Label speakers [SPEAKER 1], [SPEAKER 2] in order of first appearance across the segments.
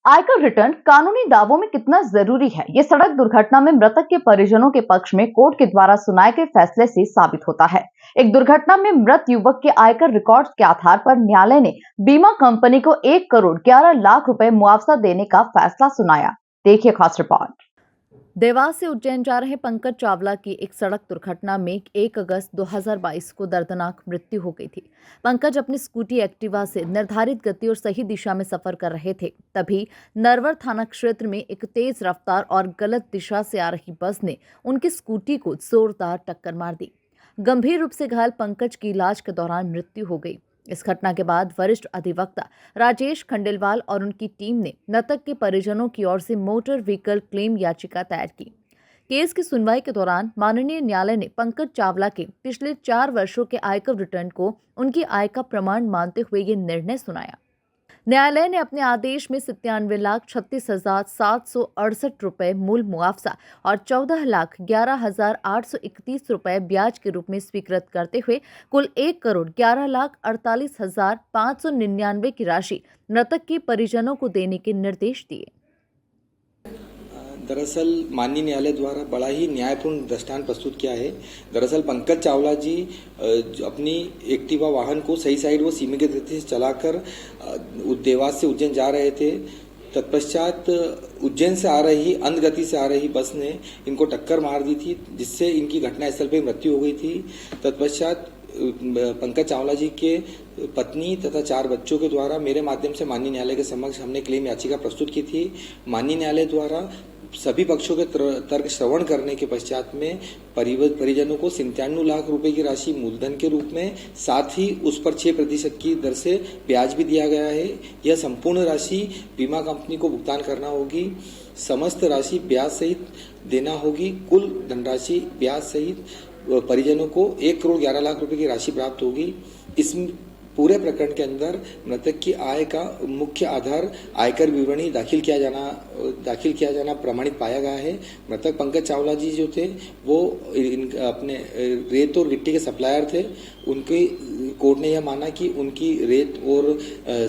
[SPEAKER 1] आयकर रिटर्न कानूनी दावों में कितना जरूरी है, ये सड़क दुर्घटना में मृतक के परिजनों के पक्ष में कोर्ट के द्वारा सुनाए गए फैसले से साबित होता है। एक दुर्घटना में मृत युवक के आयकर रिकॉर्ड्स के आधार पर न्यायालय ने बीमा कंपनी को 1 करोड़ 11 लाख रुपए मुआवजा देने का फैसला सुनाया। देखिए खास रिपोर्ट।
[SPEAKER 2] देवास से उज्जैन जा रहे पंकज चावला की एक सड़क दुर्घटना में 1 अगस्त 2022 को दर्दनाक मृत्यु हो गई थी। पंकज अपनी स्कूटी एक्टिवा से निर्धारित गति और सही दिशा में सफर कर रहे थे, तभी नरवर थाना क्षेत्र में एक तेज रफ्तार और गलत दिशा से आ रही बस ने उनकी स्कूटी को जोरदार टक्कर मार दी। गंभीर रूप से घायल पंकज की इलाज के दौरान मृत्यु हो गई। इस घटना के बाद वरिष्ठ अधिवक्ता राजेश खंडेलवाल और उनकी टीम ने मृतक के परिजनों की ओर से मोटर व्हीकल क्लेम याचिका दायर की। केस की सुनवाई के दौरान माननीय न्यायालय ने पंकज चावला के पिछले 4 वर्षों के आयकर रिटर्न को उनकी आय का प्रमाण मानते हुए ये निर्णय सुनाया। न्यायालय ने अपने आदेश में 97,36,768 रुपए मूल मुआवजा और 14,11,831 रुपए ब्याज के रूप में स्वीकृत करते हुए कुल 1,11,48,599 की राशि मृतक के परिजनों को देने के निर्देश दिए।
[SPEAKER 3] दरअसल माननीय न्यायालय द्वारा बड़ा ही न्यायपूर्ण दृष्टांत प्रस्तुत किया है। दरअसल पंकज चावला जी अपनी एक्टिवा वाहन को सही साइड वो सीमित गति से चलाकर देवास से उज्जैन जा रहे थे। तत्पश्चात उज्जैन से आ रही अंध गति से आ रही बस ने इनको टक्कर मार दी थी, जिससे इनकी घटनास्थल पर मृत्यु हो गई थी। तत्पश्चात पंकज चावला जी के पत्नी तथा 4 बच्चों के द्वारा मेरे माध्यम से माननीय न्यायालय के समक्ष हमने क्लेम याचिका प्रस्तुत की थी। माननीय न्यायालय द्वारा सभी पक्षों के तर्क श्रवण करने के पश्चात में परिजनों को 97 लाख रुपए की राशि मूलधन के रूप में, साथ ही उस पर 6% की दर से ब्याज भी दिया गया है। यह संपूर्ण राशि बीमा कंपनी को भुगतान करना होगी। समस्त राशि ब्याज सहित देना होगी। कुल धनराशि ब्याज सहित परिजनों को 1,11,00,000 रुपए की राशि प्राप्त होगी। इस पूरे प्रकरण के अंदर मृतक की आय का मुख्य आधार आयकर विवरणी दाखिल किया जाना प्रमाणित पाया गया है। मृतक पंकज चावला जी जो थे वो अपने रेत और गिट्टी के सप्लायर थे। उनके कोर्ट ने यह माना कि उनकी रेत और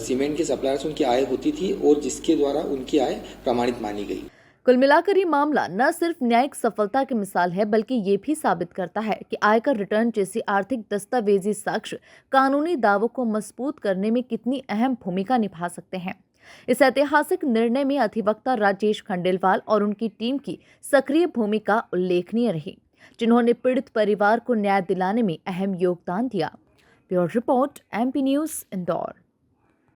[SPEAKER 3] सीमेंट के सप्लायर से उनकी आय होती थी और जिसके द्वारा उनकी आय प्रमाणित मानी गई।
[SPEAKER 2] कुल मिलाकर ये मामला न सिर्फ न्यायिक सफलता की मिसाल है, बल्कि ये भी साबित करता है कि आयकर रिटर्न जैसी आर्थिक दस्तावेजी साक्ष्य कानूनी दावों को मजबूत करने में कितनी अहम भूमिका निभा सकते हैं। इस ऐतिहासिक निर्णय में अधिवक्ता राजेश खंडेलवाल और उनकी टीम की सक्रिय भूमिका उल्लेखनीय रही, जिन्होंने पीड़ित परिवार को न्याय दिलाने में अहम योगदान दिया। Bureau report, MP news, Indore.